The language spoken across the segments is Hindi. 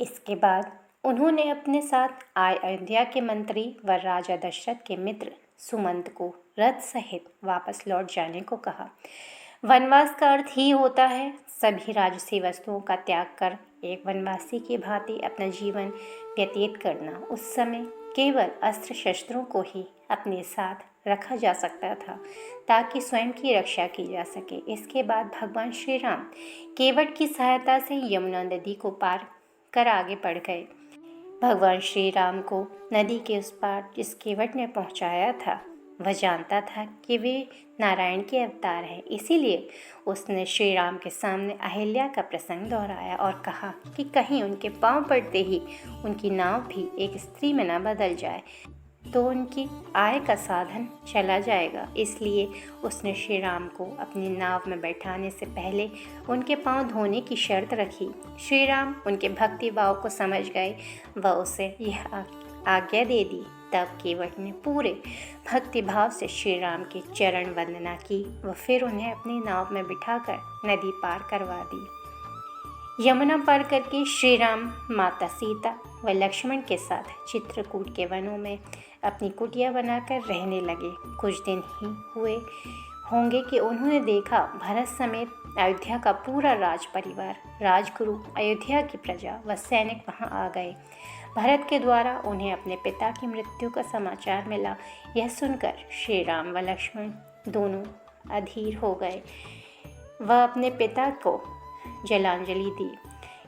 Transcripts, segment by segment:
इसके बाद उन्होंने अपने साथ आए अयोध्या के मंत्री व राजा दशरथ के मित्र सुमंत को रथ सहित वापस लौट जाने को कहा। वनवास का अर्थ ही होता है सभी राजसी वस्तुओं का त्याग कर एक वनवासी की भांति अपना जीवन व्यतीत करना। उस समय केवल अस्त्र शस्त्रों को ही अपने साथ रखा जा सकता था ताकि स्वयं की रक्षा की जा सके। इसके बाद भगवान श्री राम केवट की सहायता से यमुना नदी को पार कर आगे बढ़ गए। भगवान श्री राम को नदी के उस पार जिस केवट ने पहुंचाया था वह जानता था कि वे नारायण के अवतार हैं, इसीलिए उसने श्री राम के सामने अहिल्या का प्रसंग दोहराया और कहा कि कहीं उनके पांव पड़ते ही उनकी नाव भी एक स्त्री में न बदल जाए तो उनकी आय का साधन चला जाएगा। इसलिए उसने श्री राम को अपनी नाव में बैठाने से पहले उनके पांव धोने की शर्त रखी। श्री राम उनके भक्ति भाव को समझ गए व उसे यह आज्ञा दे दी। तब केवट ने पूरे भक्ति भाव से श्री राम की चरण वंदना की व फिर उन्हें अपनी नाव में बिठाकर नदी पार करवा दी। यमुना पार करके श्री राम माता सीता व लक्ष्मण के साथ चित्रकूट के वनों में अपनी कुटिया बनाकर रहने लगे। कुछ दिन ही हुए होंगे कि उन्होंने देखा भरत समेत अयोध्या का पूरा राज परिवार, राजगुरु, अयोध्या की प्रजा व सैनिक वहां आ गए। भरत के द्वारा उन्हें अपने पिता की मृत्यु का समाचार मिला। यह सुनकर श्री राम व लक्ष्मण दोनों अधीर हो गए। वह अपने पिता को जलांजलि दी।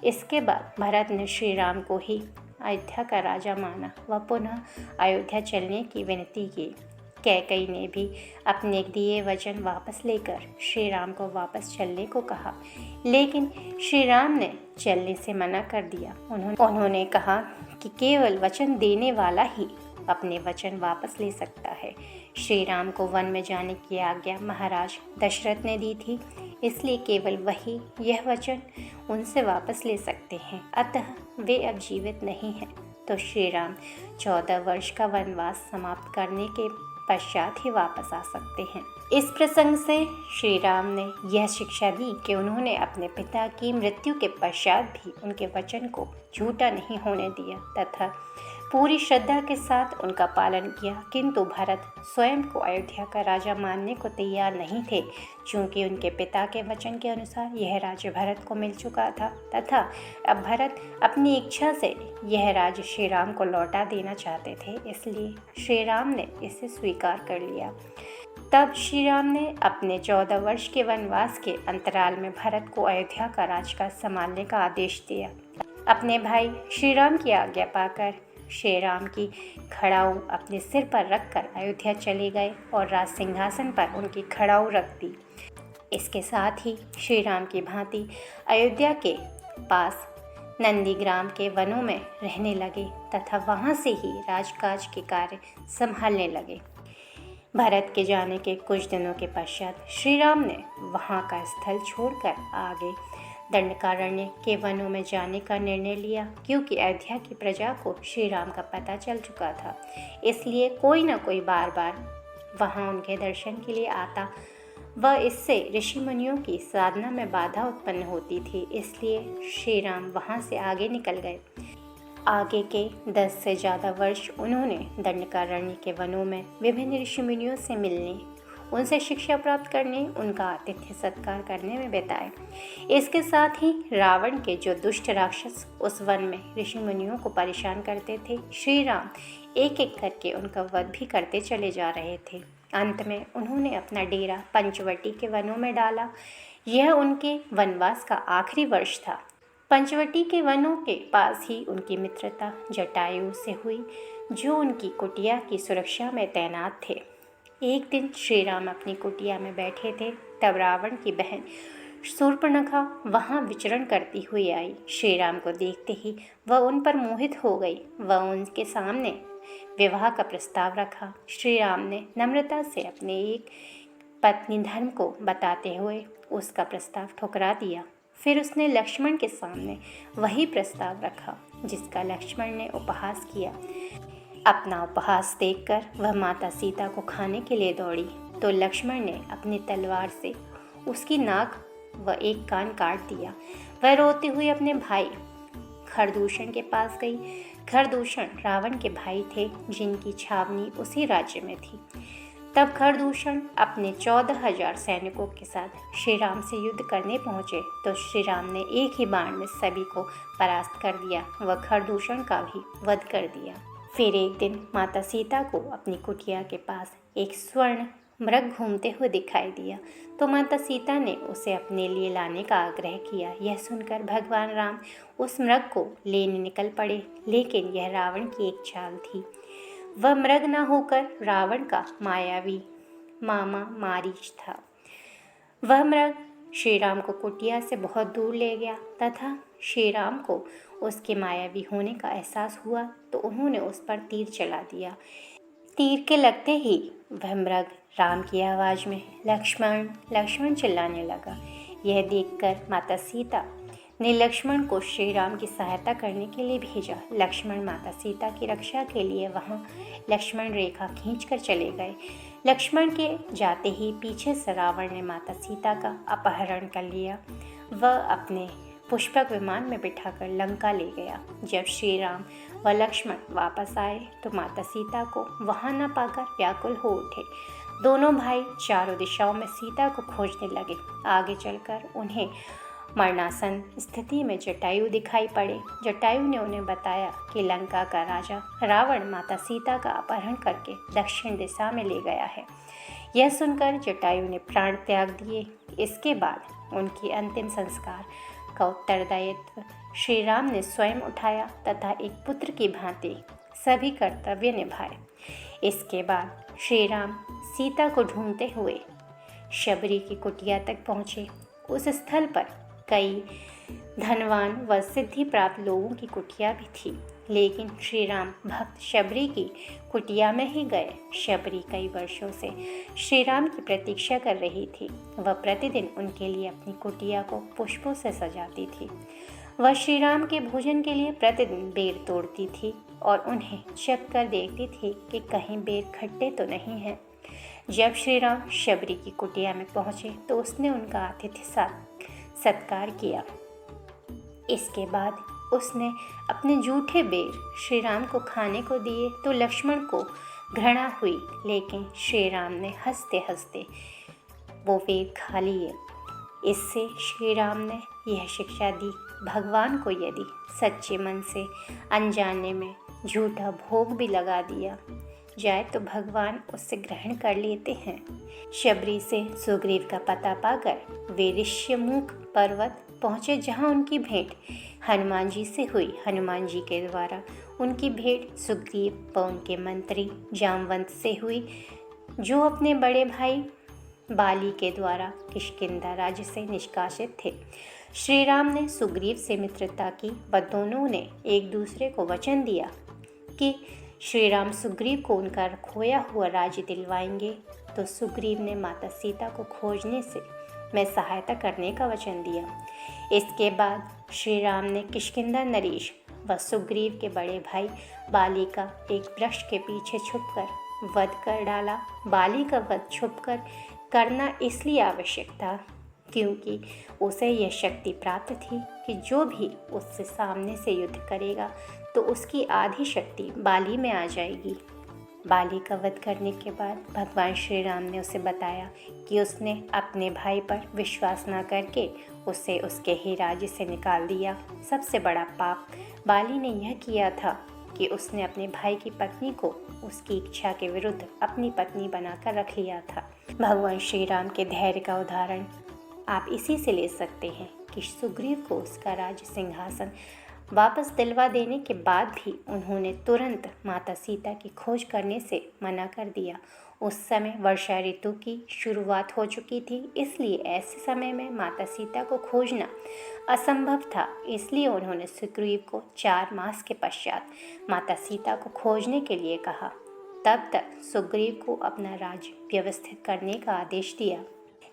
इसके बाद भरत ने श्री राम को ही अयोध्या का राजा माना व पुनः अयोध्या चलने की विनती की। कैकेयी ने भी अपने दिए वचन वापस लेकर श्री राम को वापस चलने को कहा, लेकिन श्री राम ने चलने से मना कर दिया। उन्होंने कहा कि केवल वचन देने वाला ही अपने वचन वापस ले सकता है। श्री राम को वन में जाने की आज्ञा महाराज दशरथ ने दी थी, इसलिए केवल वही यह वचन उनसे वापस ले सकते हैं। अतः वे अब जीवित नहीं हैं, तो श्री राम 14 वर्ष का वनवास समाप्त करने के पश्चात ही वापस आ सकते हैं। इस प्रसंग से श्री राम ने यह शिक्षा दी कि उन्होंने अपने पिता की मृत्यु के पश्चात भी उनके वचन को झूठा नहीं होने दिया तथा पूरी श्रद्धा के साथ उनका पालन किया। किंतु भरत स्वयं को अयोध्या का राजा मानने को तैयार नहीं थे, क्योंकि उनके पिता के वचन के अनुसार यह राज्य भरत को मिल चुका था तथा अब भरत अपनी इच्छा से यह राज्य श्री राम को लौटा देना चाहते थे। इसलिए श्री राम ने इसे स्वीकार कर लिया। तब श्री राम ने अपने 14 वर्ष के वनवास के अंतराल में भरत को अयोध्या का राजकाज संभालने का आदेश दिया। अपने भाई श्री राम की आज्ञा पाकर श्री राम की खड़ाऊ अपने सिर पर रखकर अयोध्या चले गए और राज सिंहासन पर उनकी खड़ाऊ रख दी। इसके साथ ही श्री राम की भांति अयोध्या के पास नंदीग्राम के वनों में रहने लगे तथा वहां से ही राजकाज के कार्य संभालने लगे। भरत के जाने के कुछ दिनों के पश्चात श्री राम ने वहां का स्थल छोड़कर आगे दंडकारण्य के वनों में जाने का निर्णय लिया, क्योंकि अयोध्या की प्रजा को श्री राम का पता चल चुका था। इसलिए कोई न कोई बार बार वहां उनके दर्शन के लिए आता व इससे ऋषि मुनियों की साधना में बाधा उत्पन्न होती थी। इसलिए श्री राम वहां से आगे निकल गए। आगे के 10 से ज़्यादा वर्ष उन्होंने दंडकारण्य के वनों में विभिन्न ऋषि मुनियों से मिलने, उनसे शिक्षा प्राप्त करने, उनका आतिथ्य सत्कार करने में बिताए। इसके साथ ही रावण के जो दुष्ट राक्षस उस वन में ऋषि मुनियों को परेशान करते थे, श्री राम एक एक करके उनका वध भी करते चले जा रहे थे। अंत में उन्होंने अपना डेरा पंचवटी के वनों में डाला। यह उनके वनवास का आखिरी वर्ष था। पंचवटी के वनों के पास ही उनकी मित्रता जटायु से हुई, जो उनकी कुटिया की सुरक्षा में तैनात थे। एक दिन श्री राम अपनी कुटिया में बैठे थे, तब रावण की बहन शूर्पणखा वहां विचरण करती हुई आई। श्री राम को देखते ही वह उन पर मोहित हो गई। वह उनके सामने विवाह का प्रस्ताव रखा। श्री राम ने नम्रता से अपने एक पत्नी धर्म को बताते हुए उसका प्रस्ताव ठुकरा दिया। फिर उसने लक्ष्मण के सामने वही प्रस्ताव रखा जिसका लक्ष्मण ने उपहास किया। अपना उपहास देखकर वह माता सीता को खाने के लिए दौड़ी, तो लक्ष्मण ने अपनी तलवार से उसकी नाक व एक कान काट दिया। वह रोते हुए अपने भाई खरदूषण के पास गई। खरदूषण रावण के भाई थे, जिनकी छावनी उसी राज्य में थी। तब खरदूषण अपने 14,000 सैनिकों के साथ श्री राम से युद्ध करने पहुंचे तो श्री राम ने एक ही बाण में सभी को परास्त कर दिया व खरदूषण का भी वध कर दिया। फिर एक दिन माता सीता को अपनी कुटिया के पास एक स्वर्ण मृग घूमते हुए दिखाई दिया तो माता सीता ने उसे अपने लिए लाने का आग्रह किया। यह सुनकर भगवान राम उस मृग को लेने निकल पड़े, लेकिन यह रावण की एक चाल थी। वह मृग न होकर रावण का मायावी मामा मारीच था। वह मृग श्री राम को कुटिया से बहुत दूर ले गया तथा श्री राम को उसके मायावी होने का एहसास हुआ तो उन्होंने उस पर तीर चला दिया। तीर के लगते ही वह मृग राम की आवाज़ में लक्ष्मण लक्ष्मण चिल्लाने लगा। यह देखकर माता सीता ने लक्ष्मण को श्री राम की सहायता करने के लिए भेजा। लक्ष्मण माता सीता की रक्षा के लिए वहां लक्ष्मण रेखा खींचकर चले गए। लक्ष्मण के जाते ही पीछे से रावण ने माता सीता का अपहरण कर लिया। वह अपने पुष्पक विमान में बिठाकर लंका ले गया। जब श्री राम व लक्ष्मण वापस आए तो माता सीता को वहां न पाकर व्याकुल हो उठे। दोनों भाई चारों दिशाओं में सीता को खोजने लगे। आगे चलकर उन्हें मरणासन स्थिति में जटायु दिखाई पड़े। जटायु ने उन्हें बताया कि लंका का राजा रावण माता सीता का अपहरण करके दक्षिण दिशा में ले गया है। यह सुनकर जटायु ने प्राण त्याग दिए। इसके बाद उनकी अंतिम संस्कार का उत्तरदायित्व श्री राम ने स्वयं उठाया तथा एक पुत्र की भांति सभी कर्तव्य निभाए। इसके बाद श्री राम सीता को ढूंढते हुए शबरी की कुटिया तक पहुँचे। उस स्थल पर कई धनवान व सिद्धि प्राप्त लोगों की कुटिया भी थी, लेकिन श्री राम भक्त शबरी की कुटिया में ही गए। शबरी कई वर्षों से श्री राम की प्रतीक्षा कर रही थी। वह प्रतिदिन उनके लिए अपनी कुटिया को पुष्पों से सजाती थी। वह श्री राम के भोजन के लिए प्रतिदिन बेर तोड़ती थी और उन्हें चख कर देखती थी कि कहीं बेर खट्टे तो नहीं हैं। जब श्री राम शबरी की कुटिया में पहुँचे तो उसने उनका आतिथ्य सत्कार किया। इसके बाद उसने अपने जूठे बेर श्री राम को खाने को दिए तो लक्ष्मण को घृणा हुई, लेकिन श्री राम ने हंसते हंसते वो बेर खा लिए। इससे श्री राम ने यह शिक्षा दी, भगवान को यदि सच्चे मन से अनजाने में झूठा भोग भी लगा दिया जाए तो भगवान उससे ग्रहण कर लेते हैं। शबरी से सुग्रीव का पता पाकर वे ऋष्यमुख पर्वत पहुँचे, जहाँ उनकी भेंट हनुमान जी से हुई। हनुमान जी के द्वारा उनकी भेंट सुग्रीव व उनके मंत्री जामवंत से हुई, जो अपने बड़े भाई बाली के द्वारा किष्किंधा राज्य से निष्कासित थे। श्री राम ने सुग्रीव से मित्रता की व दोनों ने एक दूसरे को वचन दिया कि श्री राम सुग्रीव को उनका खोया हुआ राज्य दिलवाएंगे। तो सुग्रीव ने माता सीता को खोजने से में सहायता करने का वचन दिया। इसके बाद श्री राम ने किष्किंधा नरेश व सुग्रीव के बड़े भाई बाली का एक वृक्ष के पीछे छुपकर वध कर डाला। बाली का वध छुपकर करना इसलिए आवश्यक था क्योंकि उसे यह शक्ति प्राप्त थी कि जो भी उससे सामने से युद्ध करेगा तो उसकी आधी शक्ति बाली में आ जाएगी। बाली का वध करने के बाद भगवान श्री राम ने उसे बताया कि उसने अपने भाई पर विश्वास न करके उसे उसके ही राज्य से निकाल दिया। सबसे बड़ा पाप बाली ने यह किया था कि उसने अपने भाई की पत्नी को उसकी इच्छा के विरुद्ध अपनी पत्नी बनाकर रख लिया था। भगवान श्री राम के धैर्य का उदाहरण आप इसी से ले सकते हैं कि सुग्रीव को उसका राज्य सिंहासन वापस दिलवा देने के बाद भी उन्होंने तुरंत माता सीता की खोज करने से मना कर दिया। उस समय वर्षा ऋतु की शुरुआत हो चुकी थी, इसलिए ऐसे समय में माता सीता को खोजना असंभव था। इसलिए उन्होंने सुग्रीव को 4 मास के पश्चात माता सीता को खोजने के लिए कहा। तब तक सुग्रीव को अपना राज्य व्यवस्थित करने का आदेश दिया।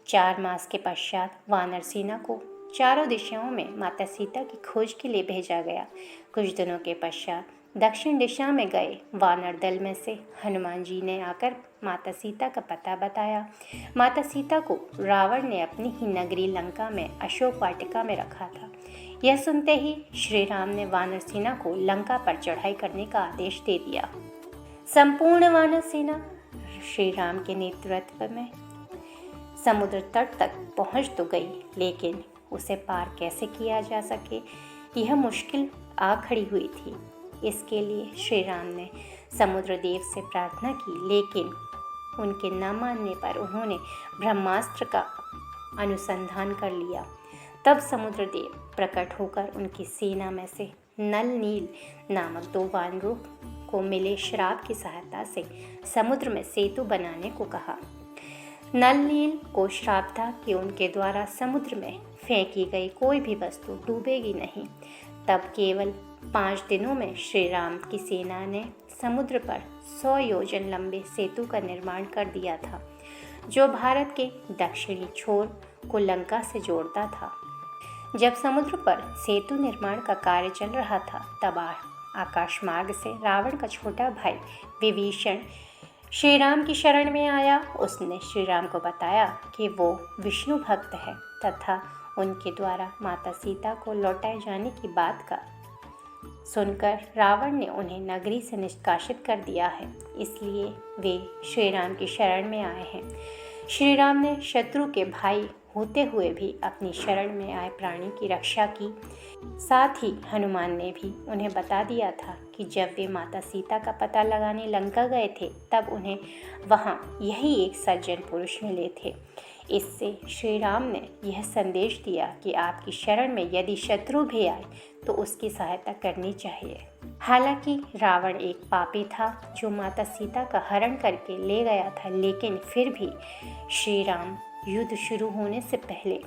4 मास के पश्चात वानर सेना को चारों दिशाओं में माता सीता की खोज के लिए भेजा गया। कुछ दिनों के पश्चात दक्षिण दिशा में गए वानर दल में से हनुमान जी ने आकर माता सीता का पता बताया। माता सीता को रावण ने अपनी ही नगरी लंका में अशोक वाटिका में रखा था। यह सुनते ही श्री राम ने वानर सेना को लंका पर चढ़ाई करने का आदेश दे दिया। संपूर्ण वानर सेना श्री राम के नेतृत्व में समुद्र तट तक पहुंच तो गई, लेकिन उसे पार कैसे किया जा सके यह मुश्किल आ खड़ी हुई थी। इसके लिए श्री राम ने समुद्र देव से प्रार्थना की, लेकिन उनके न मानने पर उन्होंने ब्रह्मास्त्र का अनुसंधान कर लिया। तब समुद्र देव प्रकट होकर उनकी सेना में से नल नील नामक 2 वानरों को मिले श्राप की सहायता से समुद्र में सेतु बनाने को कहा। नल नील को श्राप था कि उनके द्वारा समुद्र में फेंकी गई कोई भी वस्तु डूबेगी नहीं। तब केवल 5 दिनों में श्री राम की सेना ने समुद्र पर 100 योजन लंबे सेतु का निर्माण कर दिया था, जो भारत के दक्षिणी छोर को लंका से जोड़ता था। जब समुद्र पर सेतु निर्माण का कार्य चल रहा था, तब आकाश मार्ग से रावण का छोटा भाई विभीषण श्री राम की शरण में आया। उसने श्री राम को बताया कि वो विष्णु भक्त है तथा उनके द्वारा माता सीता को लौटाए जाने की बात का सुनकर रावण ने उन्हें नगरी से निष्कासित कर दिया है, इसलिए वे श्री राम की शरण में आए हैं। श्री राम ने शत्रु के भाई होते हुए भी अपनी शरण में आए प्राणी की रक्षा की। साथ ही हनुमान ने भी उन्हें बता दिया था कि जब वे माता सीता का पता लगाने लंका गए थे, तब उन्हें वहां यही एक सज्जन पुरुष मिले थे। इससे श्री राम ने यह संदेश दिया कि आपकी शरण में यदि शत्रु भी आए तो उसकी सहायता करनी चाहिए। हालांकि रावण एक पापी था जो माता सीता का हरण करके ले गया था, लेकिन फिर भी श्री राम युद्ध शुरू होने से पहले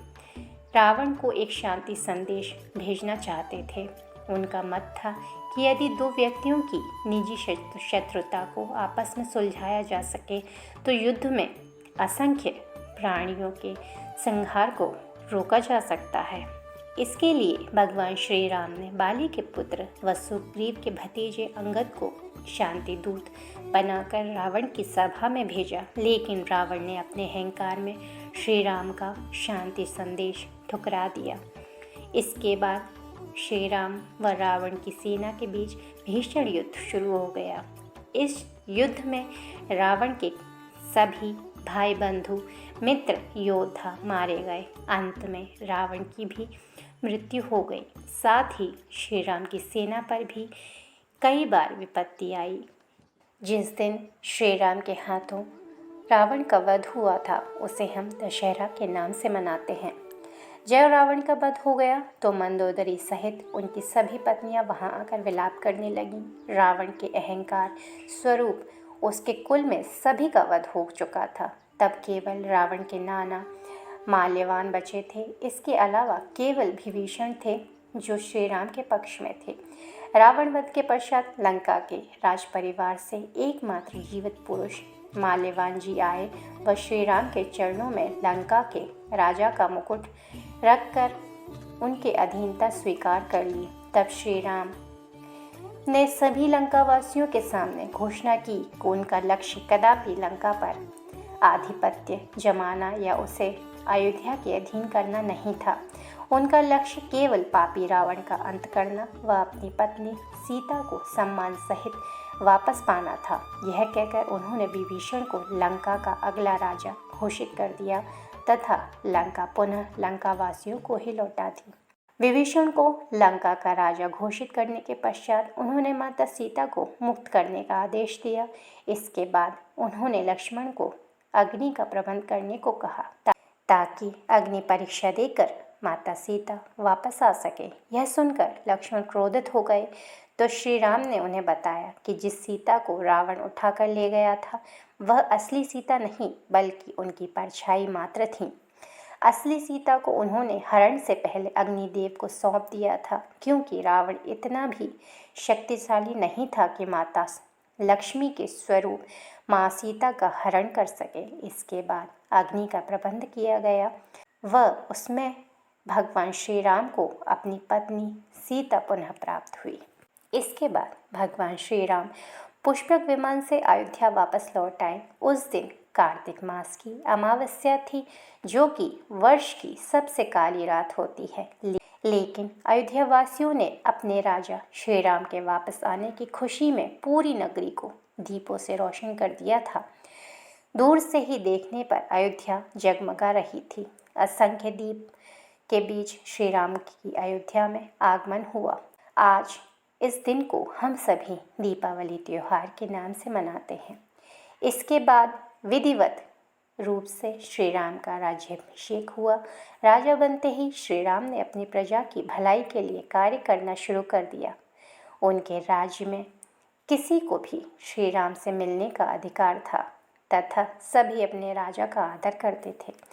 रावण को एक शांति संदेश भेजना चाहते थे। उनका मत था कि यदि 2 व्यक्तियों की निजी शत्रुता को आपस में सुलझाया जा सके तो युद्ध में असंख्य प्राणियों के संहार को रोका जा सकता है। इसके लिए भगवान श्री राम ने बाली के पुत्र व सुग्रीव के भतीजे अंगद को शांति दूत बनाकर रावण की सभा में भेजा, लेकिन रावण ने अपने अहंकार में श्री राम का शांति संदेश ठुकरा दिया। इसके बाद श्री राम व रावण की सेना के बीच भीषण युद्ध शुरू हो गया। इस युद्ध में रावण के सभी भाई बंधु मित्र योद्धा मारे गए। अंत में रावण की भी मृत्यु हो गई। साथ ही श्री राम की सेना पर भी कई बार विपत्ति आई। जिस दिन श्री राम के हाथों रावण का वध हुआ था, उसे हम दशहरा के नाम से मनाते हैं। जब रावण का वध हो गया तो मंदोदरी सहित उनकी सभी पत्नियां वहां आकर विलाप करने लगीं। रावण के अहंकार स्वरूप उसके कुल में सभी का वध हो चुका था। तब केवल रावण के नाना माल्यवान बचे थे। इसके अलावा केवल विभीषण थे जो श्री राम के पक्ष में थे। रावण वध के पश्चात लंका के राज परिवार से एकमात्र जीवित पुरुष माल्यवान जी आए व श्री राम के चरणों में लंका के राजा का मुकुट रखकर उनके अधीनता स्वीकार कर ली। तब श्री राम ने सभी लंकावासियों के सामने घोषणा की कि उनका लक्ष्य कदापि लंका पर आधिपत्य जमाना या उसे अयोध्या के अधीन करना नहीं था। उनका लक्ष्य केवल पापी रावण का अंत करना व अपनी पत्नी सीता को सम्मान सहित वापस पाना था। यह कहकर उन्होंने विभीषण को लंका का अगला राजा घोषित कर दिया तथा लंका पुनः लंकावासियों को ही लौटा दी। विभीषण को लंका का राजा घोषित करने के पश्चात उन्होंने माता सीता को मुक्त करने का आदेश दिया। इसके बाद उन्होंने लक्ष्मण को अग्नि का प्रबंध करने को कहा ताकि अग्नि परीक्षा देकर माता सीता वापस आ सके। यह सुनकर लक्ष्मण क्रोधित हो गए तो श्री राम ने उन्हें बताया कि जिस सीता को रावण उठाकर ले गया था वह असली सीता नहीं बल्कि उनकी परछाई मात्र थी। असली सीता को उन्होंने हरण से पहले अग्निदेव को सौंप दिया था, क्योंकि रावण इतना भी शक्तिशाली नहीं था कि माता लक्ष्मी के स्वरूप माँ सीता का हरण कर सके। इसके बाद अग्नि का प्रबंध किया गया व उसमें भगवान श्री राम को अपनी पत्नी सीता पुनः प्राप्त हुई। इसके बाद भगवान श्री राम पुष्पक विमान से अयोध्या वापस लौट आए। उस दिन कार्तिक मास की अमावस्या थी, जो कि वर्ष की सबसे काली रात होती है। लेकिन अयोध्या वासियों ने अपने राजा श्री राम के वापस आने की खुशी में पूरी नगरी को दीपों से रोशन कर दिया था। दूर से ही देखने पर अयोध्या जगमगा रही थी। असंख्य दीप के बीच श्री राम की अयोध्या में आगमन हुआ। आज इस दिन को हम सभी दीपावली त्योहार के नाम से मनाते हैं। इसके बाद विधिवत रूप से श्री राम का राज्याभिषेक हुआ। राजा बनते ही श्री राम ने अपनी प्रजा की भलाई के लिए कार्य करना शुरू कर दिया। उनके राज्य में किसी को भी श्री राम से मिलने का अधिकार था तथा सभी अपने राजा का आदर करते थे।